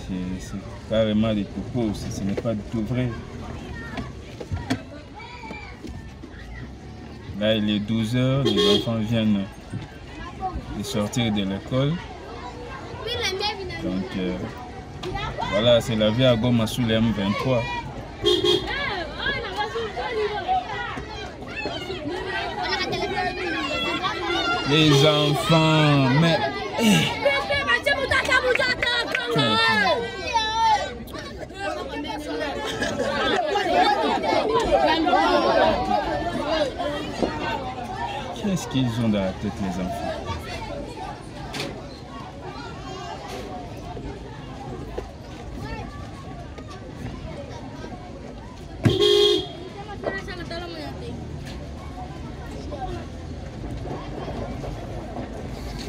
C'est carrément des propos, ce n'est pas du tout vrai. Là, il est 12 h, les enfants viennent de sortir de l'école. Donc, voilà, c'est la vie à Goma sous les M23. Les enfants, mais... Qu'est-ce qu'ils ont dans la tête, les enfants?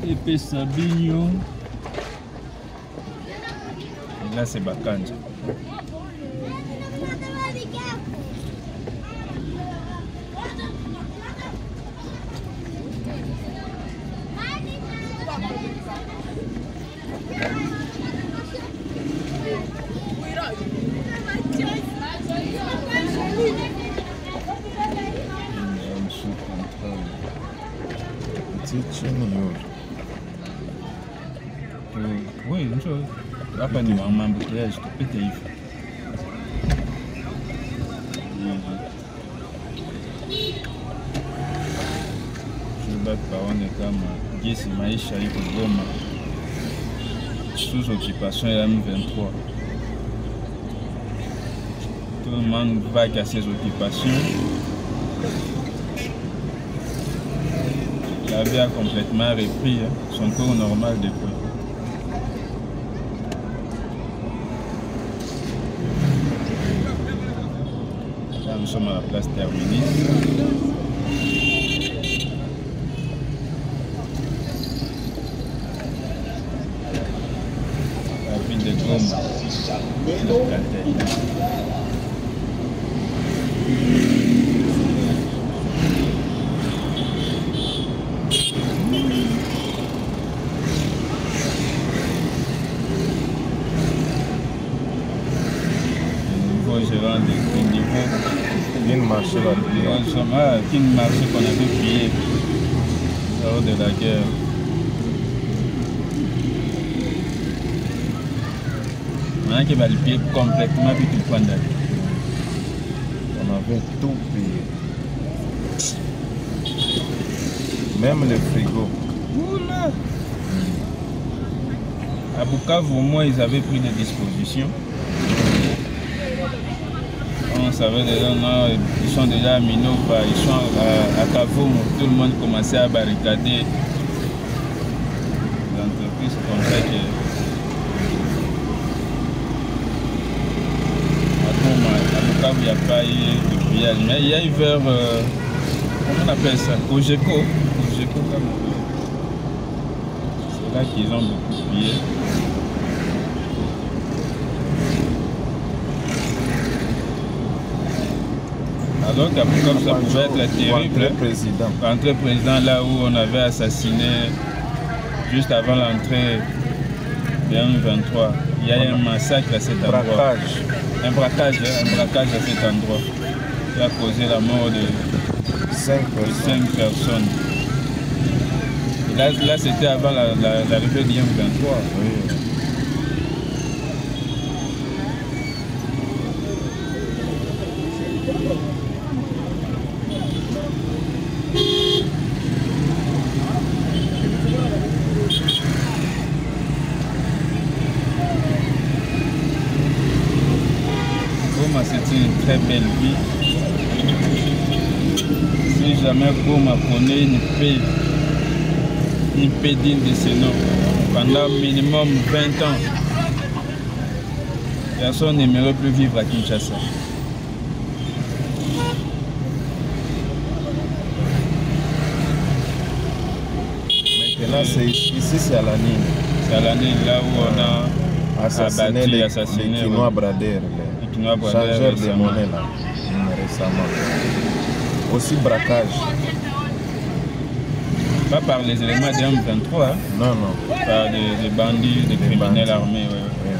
Épée Sabigno. Et là, c'est Bakanja. Oui, une chose. Là, pas nous en embouteillage, tout pété. Je bats par on est comme Giesi Maïcha et Goma. Sous occupation et M23. Tout le monde vague à ses occupations. La vie a complètement repris son cours normal depuis. Là, nous sommes à la place Terminus. La ville de Goma. Qui ne marchait qu'on avait pillé lors de la guerre. Maintenant qu'il va le piller complètement puis tout prendre. On avait tout pillé. Même le frigo. Oula! À Bukavu, au moins, ils avaient pris des dispositions. On savait déjà, non, ils sont déjà à Minova, ils sont à Kavoum, tout le monde commençait à barricader l'entreprise comme ça que à Bukavu, il n'y a pas eu de pillage, mais il y a eu vers, comment on appelle ça, Cogeco, c'est là qu'ils ont beaucoup pillé. Alors qu'à Bukavu, ça pouvait être terrible. L'entrée président, là où on avait assassiné juste avant l'entrée de M23. Il y a un massacre à cet endroit. Un braquage à cet endroit. Qui a causé la mort de 5 personnes. Et là c'était avant l'arrivée de M23. Oui. C'est une très belle vie. Si jamais Goma prenait une paix digne de ce nom, pendant minimum 20 ans, personne n'aimerait plus vivre à Kinshasa. Maintenant, ici c'est à la Nine. C'est à la Nine, là où on a assassiné les Kinois Brader. Changeur de monnaie là, récemment. Aussi braquage. Pas par les éléments de M23, hein? Non. Par des bandits, des criminels armés. Ouais.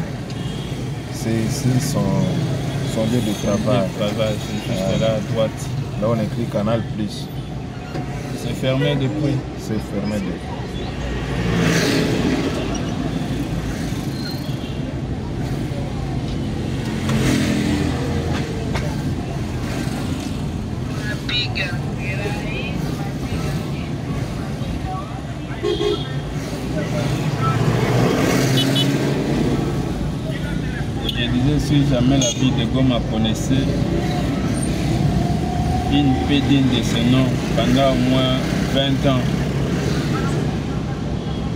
C'est ici son lieu de travail. C'est juste là à droite. Là, on écrit Canal Plus. C'est fermé depuis. C'est fermé depuis. Je disais, si jamais la ville de Goma connaissait une paix digne de ce nom pendant au moins 20 ans,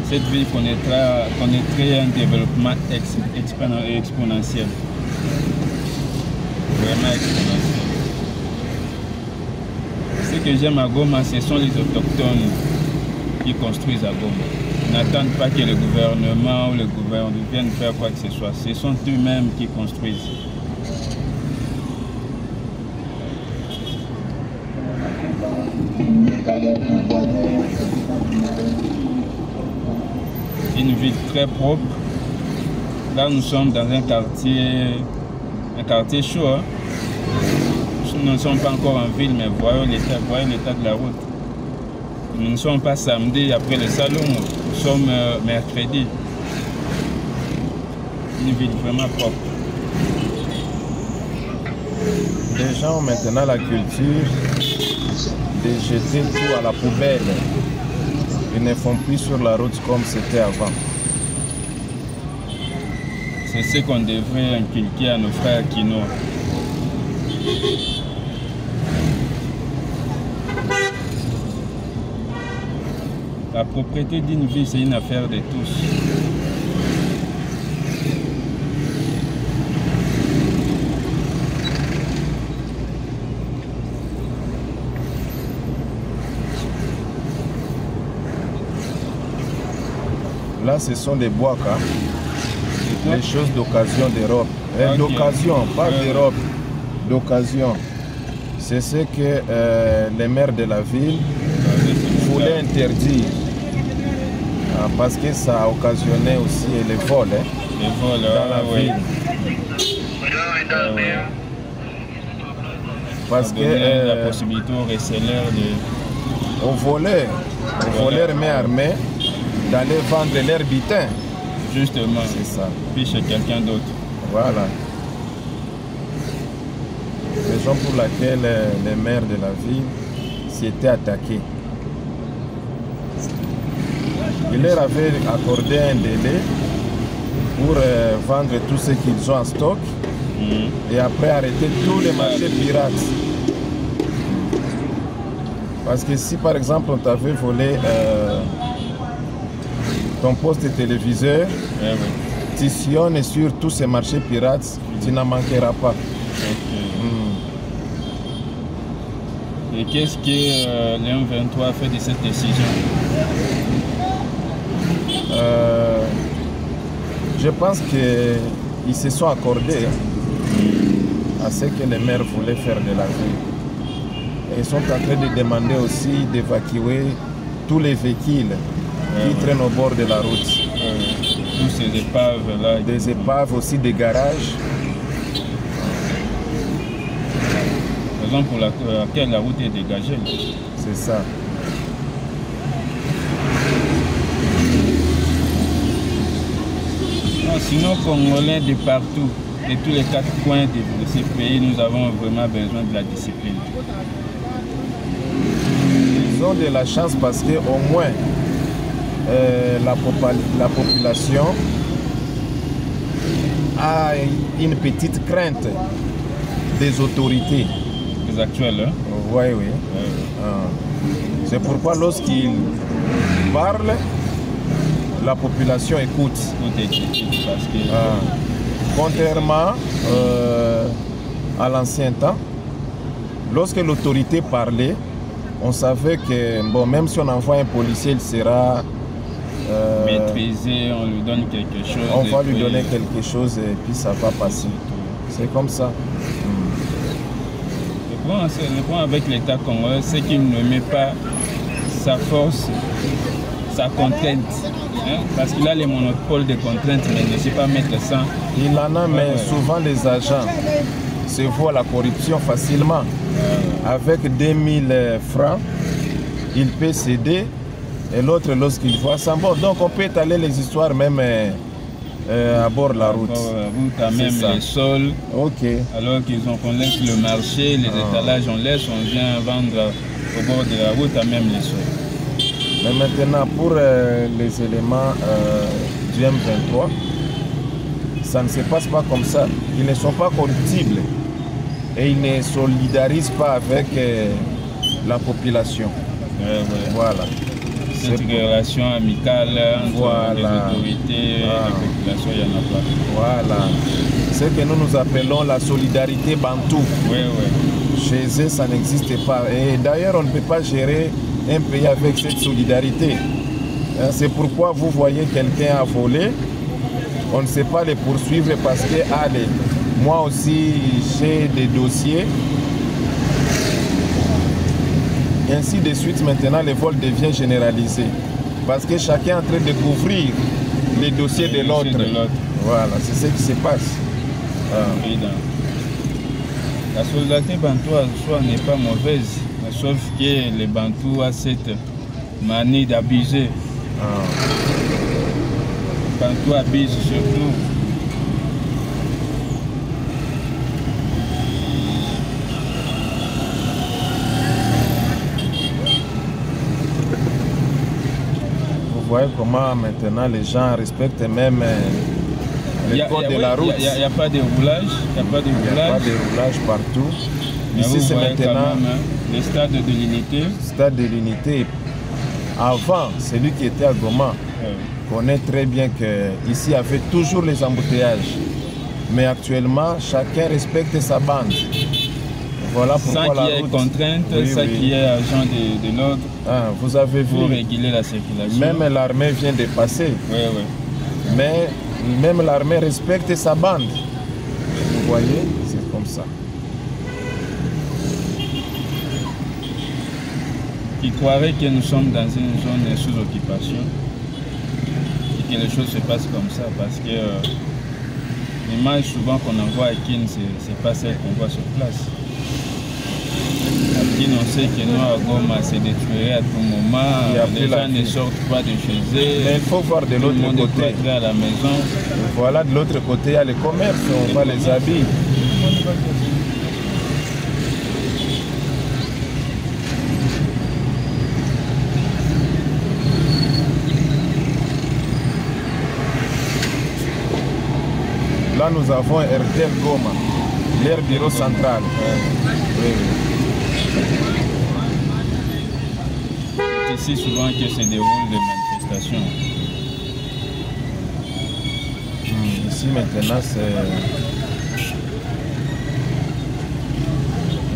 cette ville connaîtrait un développement exponentiel. Vraiment exponentiel. Ce que j'aime à Goma, ce sont les autochtones qui construisent à Goma. Ils n'attendent pas que le gouvernement ou le gouvernement vienne faire quoi que ce soit. Ce sont eux-mêmes qui construisent. Une ville très propre. Là, nous sommes dans un quartier chaud. Hein. Nous ne sommes pas encore en ville, mais voyons l'état de la route. Nous ne sommes pas samedi après le salon, nous sommes mercredi. Une ville vraiment propre. Les gens ont maintenant la culture de jeter tout à la poubelle. Ils ne font plus sur la route comme c'était avant. C'est ce qu'on devrait inculquer à nos frères Kinois. La propriété d'une ville, c'est une affaire de tous. Là, ce sont des bois, les choses d'occasion d'Europe. Okay. D'occasion, pas d'Europe, d'occasion. C'est ce que les maires de la ville voulaient interdire. Parce que ça a occasionné aussi les vols, les vols dans la ville. Parce que la possibilité aux receleurs aux voleurs main armée d'aller vendre leur butin. Justement, c'est ça. Puis chez quelqu'un d'autre. Voilà. Raison pour laquelle les maires de la ville s'étaient attaqués. Il leur avait accordé un délai pour vendre tout ce qu'ils ont en stock et après arrêter tous les marchés pirates. Parce que si par exemple on t'avait volé ton poste de téléviseur, tu sillonnes sur tous ces marchés pirates, tu n'en manqueras pas. Et qu'est-ce que l'M23 a fait de cette décision? Je pense qu'ils se sont accordés à ce que les maires voulaient faire de la ville. Ils sont en train de demander aussi d'évacuer tous les véhicules qui traînent au bord de la route. Tous ces épaves là. Des épaves aussi, des garages. Raison pour laquelle la route est dégagée. C'est ça. Sinon, Congolais de partout, de tous les 4 coins de ce pays, nous avons vraiment besoin de la discipline. Ils ont de la chance parce qu'au moins la population a une petite crainte des autorités. Les actuelles, hein? Oui, oui. C'est pourquoi lorsqu'ils parlent, la population écoute. Parce que... contrairement à l'ancien temps, lorsque l'autorité parlait, on savait que bon, même si on envoie un policier, il sera maîtrisé, on lui donne quelque chose. On va lui donner quelque chose et puis ça va passer. C'est comme ça. Le point avec l'État congolais, c'est qu'il ne met pas sa force sa contrainte. Hein, parce qu'il a les monopoles de contraintes, mais il ne sait pas mettre ça. Il en a, mais souvent les agents se voient la corruption facilement. Avec 2000 francs, il peut céder et l'autre lorsqu'il voit ça. Bon, donc on peut étaler les histoires même à bord de la route. À même les sols. Ok. Alors qu'on laisse le marché, les étalages, on laisse, on vient vendre au bord de la route à même les sols. Mais maintenant, pour les éléments du M23, ça ne se passe pas comme ça. Ils ne sont pas corruptibles et ils ne solidarisent pas avec la population. Voilà. Cette relation amicale entre les autorités et la population, il y en a pas. Voilà. Ce que nous appelons la solidarité bantou. Chez eux, ça n'existe pas. Et d'ailleurs, on ne peut pas gérer un pays avec cette solidarité. C'est pourquoi vous voyez quelqu'un a volé, on ne sait pas les poursuivre parce que, allez, moi aussi j'ai des dossiers. Et ainsi de suite, maintenant le vol devient généralisé. Parce que chacun est en train de couvrir les dossiers de l'autre. Voilà, c'est ce qui se passe. La solidarité bantou en soi n'est pas mauvaise, sauf que les bantous ont cette manie d'abuser. Les bantous abusent surtout. Vous voyez comment maintenant les gens respectent même les codes de la route. Il n'y a pas de roulage. Il n'y a pas de roulage partout. Mais ici c'est maintenant le stade de l'unité. Stade de l'unité. Avant, celui qui était à Goma connaît très bien qu'ici il y avait toujours les embouteillages. Mais actuellement, chacun respecte sa bande. Voilà pourquoi sans qu'il y ait contrainte, sans qu'il y ait agent de l'ordre. Vous avez vu. Pour réguler la circulation. Même l'armée vient de passer. Mais même l'armée respecte sa bande. Vous voyez, c'est comme ça. Qui croirait que nous sommes dans une zone sous occupation et que les choses se passent comme ça parce que l'image souvent qu'on envoie à Kin, c'est pas celle qu'on voit sur place. À Kin, on sait que nous à Goma, c'est détruit à tout moment, les gens ne sortent pas de chez eux. Mais il faut voir de l'autre côté. À la maison. Voilà, de l'autre côté, il y a les commerces, on voit les habits. Là, nous avons RTL Goma, leur bureau central. C'est ici souvent que se déroulent des manifestations. Ici maintenant, c'est...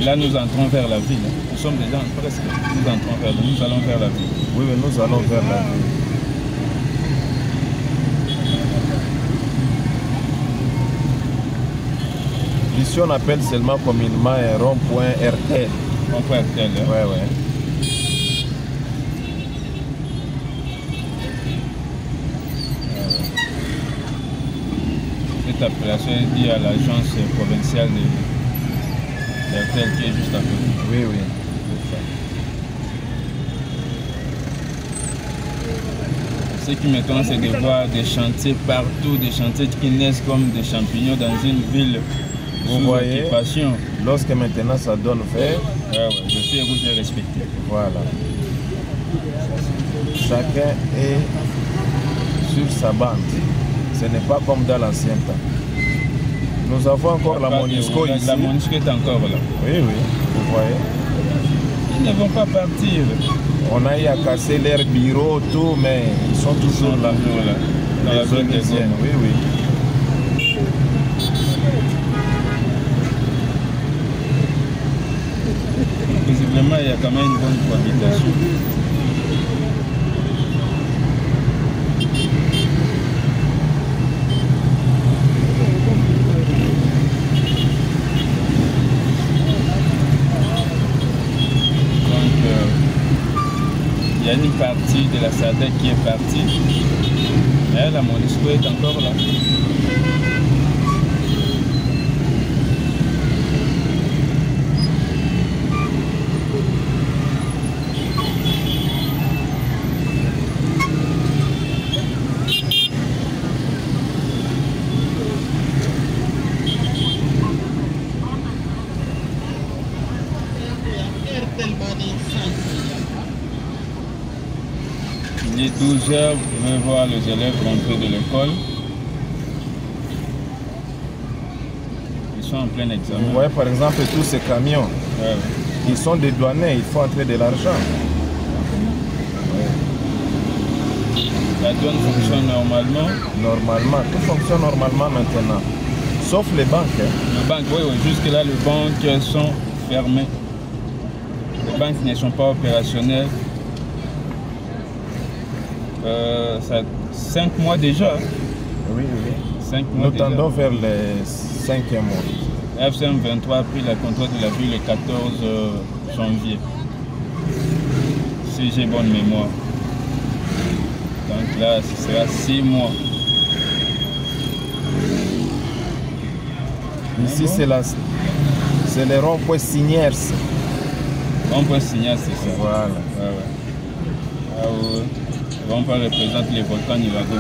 Là, nous entrons vers la ville. Nous sommes déjà presque. Nous allons vers la ville. Oui, mais nous allons vers la ville. Ici, on appelle seulement communément un rond-point RTL. Rond-point RTL, hein? Ouais. Cette appellation est liée à l'agence provinciale de RTL qui est juste à côté. Oui. Ce qui m'étonne, c'est de voir des chantiers partout, des chantiers qui naissent comme des champignons dans une ville. Vous voyez, lorsque maintenant ça donne vert, je sais que vous avez respecté. Voilà. Chacun est sur sa bande. Ce n'est pas comme dans l'ancien temps. Nous avons encore la MONUSCO ici. La MONUSCO est encore là. Oui, vous voyez. Ils ne vont pas partir. On a eu à casser leur bureau, tout, mais ils sont toujours là. Dans la zone des zones. Oui. Visiblement, il y a quand même une bonne cohabitation. Donc, il y a une partie de la Sadek qui est parti. Mais la MONUSCO est encore là. Il est 12 heures, vous pouvez voir les élèves rentrer de l'école. Ils sont en plein examen. Vous voyez par exemple tous ces camions, ils sont dédouanés, il faut entrer de l'argent. La douane fonctionne normalement. Normalement, tout fonctionne normalement maintenant. Sauf les banques. Les banques, oui, jusque là les banques sont fermées. Les banques ne sont pas opérationnelles. Ça a 5 mois déjà. Oui, oui. 5 mois. Nous tendons vers les 5e mois. FCM 23 a pris le contrôle de la ville le 14 janvier. Si j'ai bonne mémoire. Donc là, ce sera 6 mois. Ici, c'est le rond-point Signiers. Rond-point Signiers, c'est ça. Voilà. Ah ouais. On représente les volcans Nivago.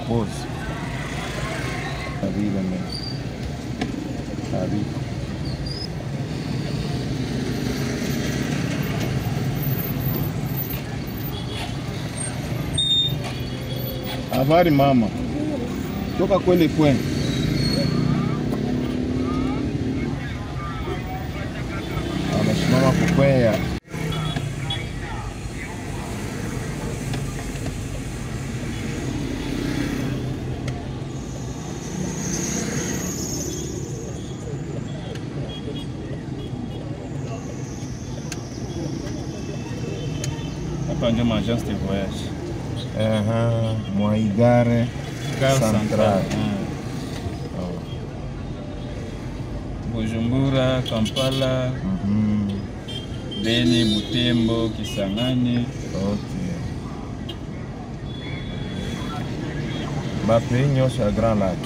Pause. Habari mama, toka kweli kwenu. Amesimama kukwea. Hapa ndio agence de voyage. Mwaigare Central. Bujumbura, Kampala, Beni, Butembo, Kisangani. Okay. Bape nyonso ya Grand Lac.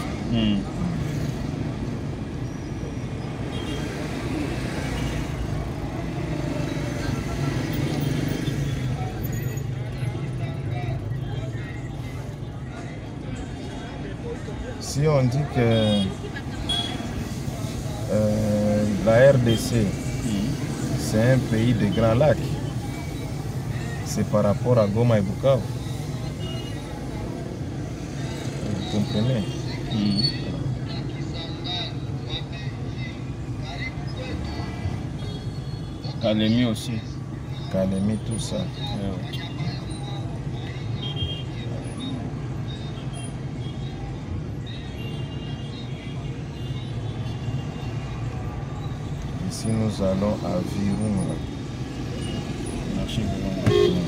Si on dit que la RDC, c'est un pays de Grand Lac, c'est par rapport à Goma et Bukavu. Vous comprenez? Kalemi aussi. Kalemi, tout ça. Ici, nous allons à Virunga. Marché Virunga.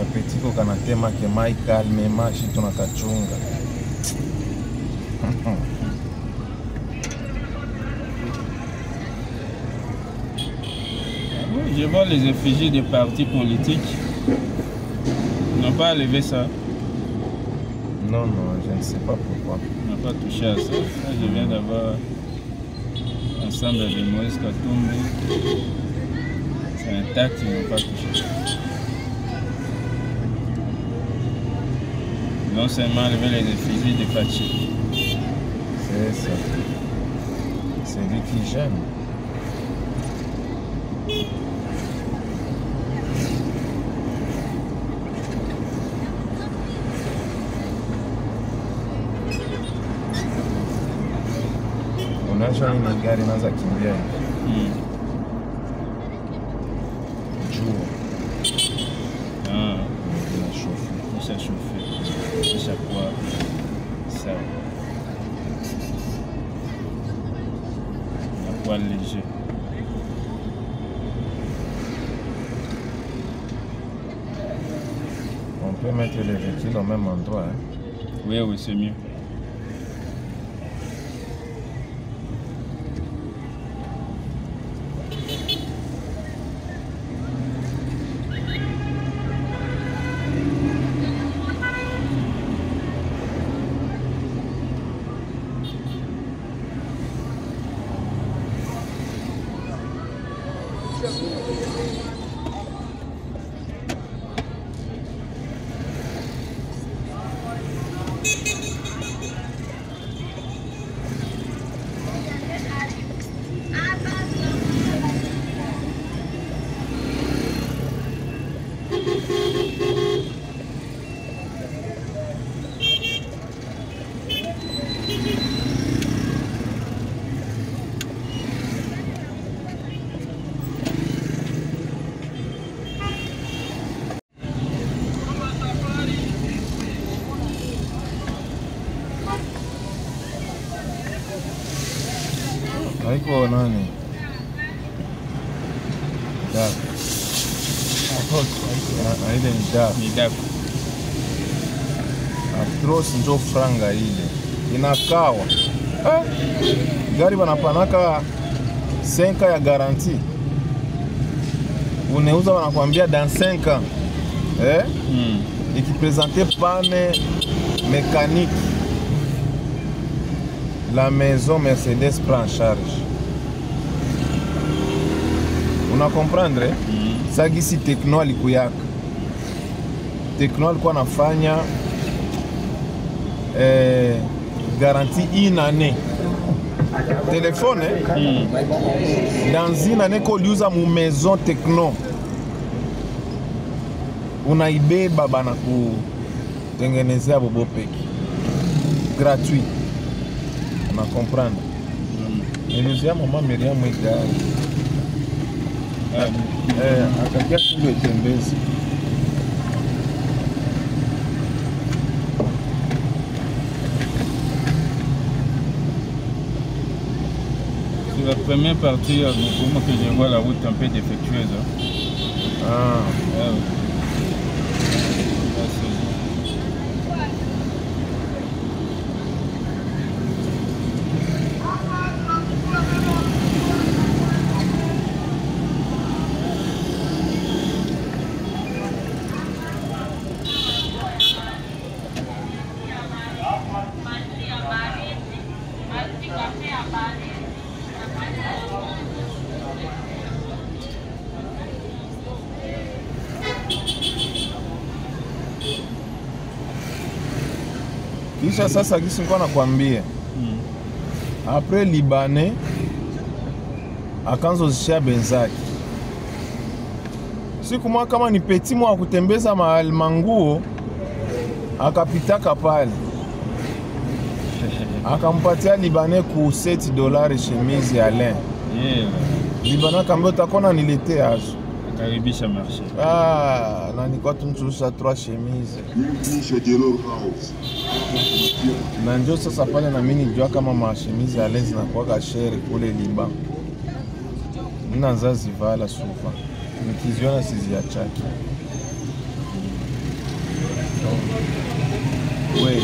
kapetiko kanatema ke mai kalme mashi tunakachunga. Je vois les effigies des partis politiques. Ils n'ont pas levé ça. Non, je ne sais pas pourquoi. On n'a pas touché à ça. Là, je viens d'avoir ensemble de Moïse Katumbi. C'est intact, ils n'ont pas touché. Non seulement lever les effigies de Fachi. C'est ça. C'est lui qui gêne. Unajua nini gari inaanza kimbia hivi? Jua. Ça chauffe. Chaque fois, ça. Un poil léger. On peut mettre les véhicules au même endroit. Hein? Oui, c'est mieux. Haiko nani? Daku. Ile ni daku. Ni daku. Atros njo franga ile. Inakawa. Gari wanapanaka 5 ya garanti. Uneuza wanakuambia dans 5 ans. Ikipresente panne mécanique. La maison Mercedes prend en charge. Una comprendre? Sagisi Tekno alikuyaka. Tekno alikuwa anafanya garantie une année. Téléphone dans une année qu'on use mu maison Tekno. Unaibeba bana kutengenezea bobo peki. Gratuit. On comprendre. Et nous avons maman Myriam Mwiga. Akakia tout le tembezi. C'est la première partie pour moi que je vois la route un peu défectueuse. Kisha sasa kisi nikuwa nakwambia. Après Libanais akanzo zishia benzaki. Siku mwa kama ni petit mwa kutembeza manguo akapitaka pale. Akampatia Libanais ku $7 chemise ya lin. Libanais kambe utakona nilete azo. Akaribisha marché. Na nikuwa tunchusha 3 chemise. Na njo sasa pale na mimi nijua kama mashemizi ya lin zinakuwa shere kule Liban. Nina zazi vala sufa. Nikiziona siziachaki. Oui.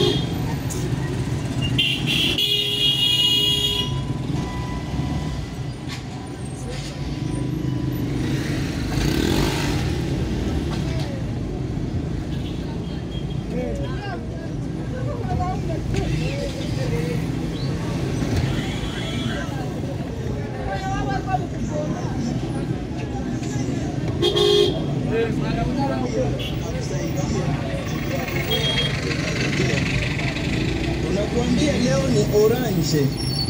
Unakuambia leo ni orange.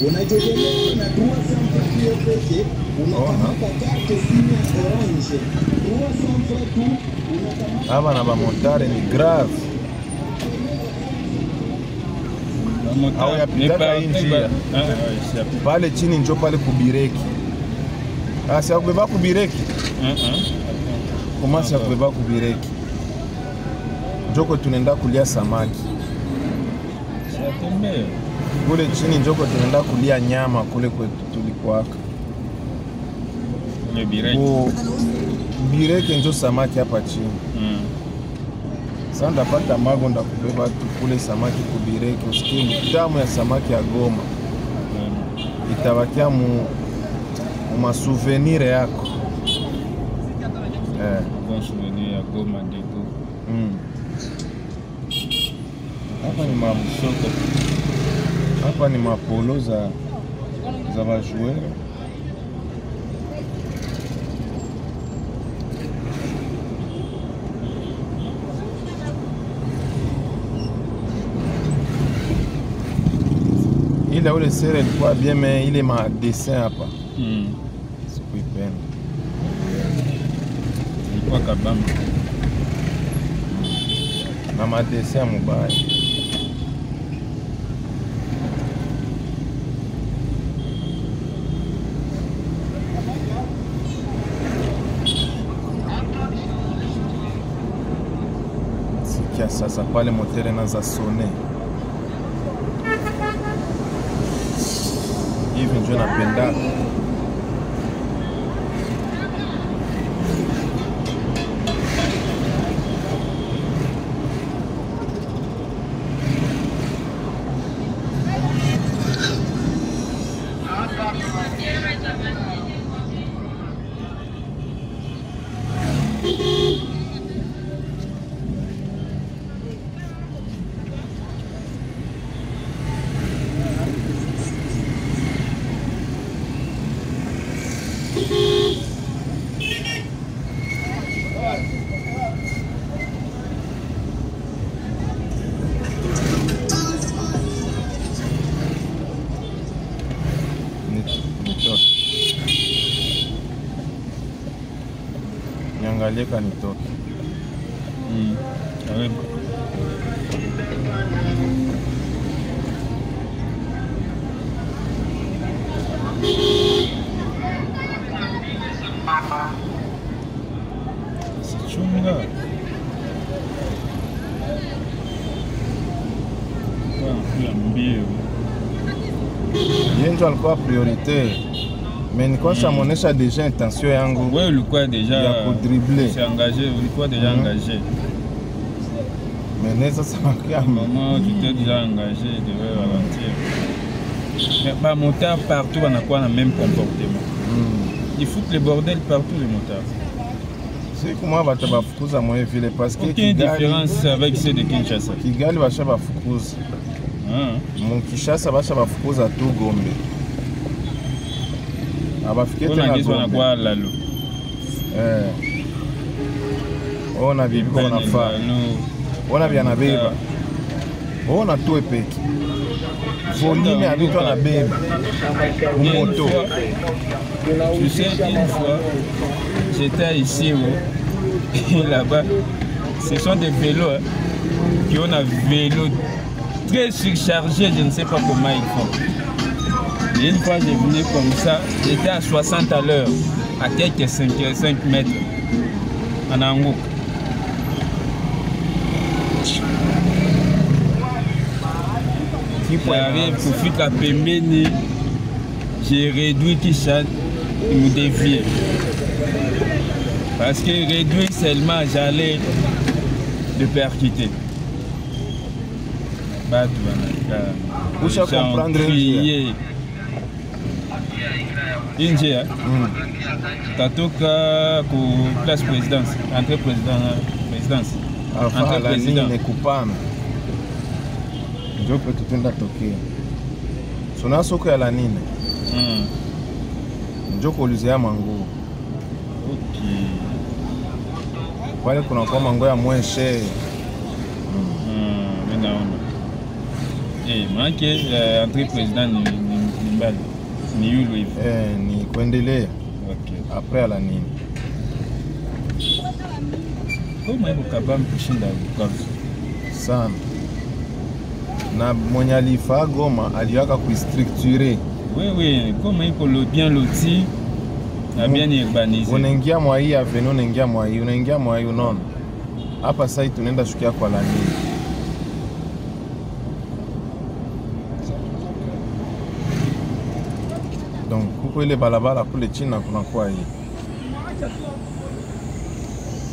Unachogelea na 300 peke unakamata karte simu ya orange. 300 tu unakamata. Hapa na bamotare ni grave. Au yapitaka njia. Pale chini njo pale kubireki. Si ya kubeba kubireki? Komasi ya kubeba kubireki. Njoko tunaenda kulia samaki. Kule chini njoko tunaenda kulia nyama kule kwetu tulikuwaka. Bireki njo samaki hapa chini. Sasa ndapata mago ndakubeba tu kule samaki kubireki. Usikie tamu ya samaki ya Goma. Itabakia mu souvenir yako. Bon souvenir ya Goma ndiko. Hapa ni mapolo za bajoueur. Ile ule sere ilikuwa bien mais ile ma dessin hapa. Sikuipenda. Ilikuwa kabambi. Na ma dessin mubaya. Sikia sasa pale motere naanza sone. Hivi ndio napenda. Niangalie kanitoke. Karibu. Sichunga. Kwa mbio. Yenjo alikuwa priorité. Mais nilikuwa nishamuonesha deja intention yangu. Wewe ulikuwa deja ya kudribler. C'est engagé, ulikuis déjà engagé. Mais neza samaki maman, tu t'es déjà engagé, tu devais ralentir. Mais pas motard partout, on a quoi le même comportement. Ils foutent le bordel partout les motards. C'est comment va te bafukuza moi ville parce que aucune différence avec ceux de Kinshasa. Kigali basha bafukuza. Mon Kinshasa basha bafukuza tu Gombe. Abafike tena Gombe. Kwa lalo. Ona bibi kwa nafa. Ona bia nabeba. Ona tu epeki. Volume ya bitu anabeba. Moto. Tu sais, une fois, j'étais ici et là-bas, ce sont des vélos qui ont un vélo très surchargé, je ne sais pas comment ils font. Et une fois, je venais comme ça, j'étais à 60 à l'heure, à quelques 5 mètres, en Angouk. J'arrive pour faire la pembeni, j'ai réduit qui chante, il me déviait. Parce que réduit seulement, j'allais le percuter. Batu Usha comprendre njia. Njia. Tatoka ku place présidence, entre présidence. Entre président et kupana. Ndio kwetu twenda tokea. Sona soko ya la nini? Ndio kuulizia manguo. Okay. Pale kuna kwa manguo ya mweshe. Mimi naona. Manke entre président ni mbali. Ni yulu hivi. Ni kuendelea. Okay. Après à la nini? Kama iko kabambi kushinda Bukavu. Sana. Na mwenye alifaa Goma aliwaka kuistructurer. Oui, kama iko bien loti na bien urbanisé. Unaingia mwa hii avenue, unaingia mwa hii, unaona. Hapa sasa tunaenda shukia kwa la nini? Donc kuko ile balabala kule chini na kuna kwa hii.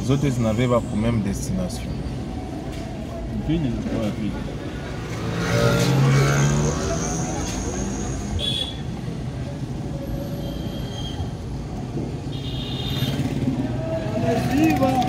Zote zinabeba pour même destination. Vile kwa vile. Viva!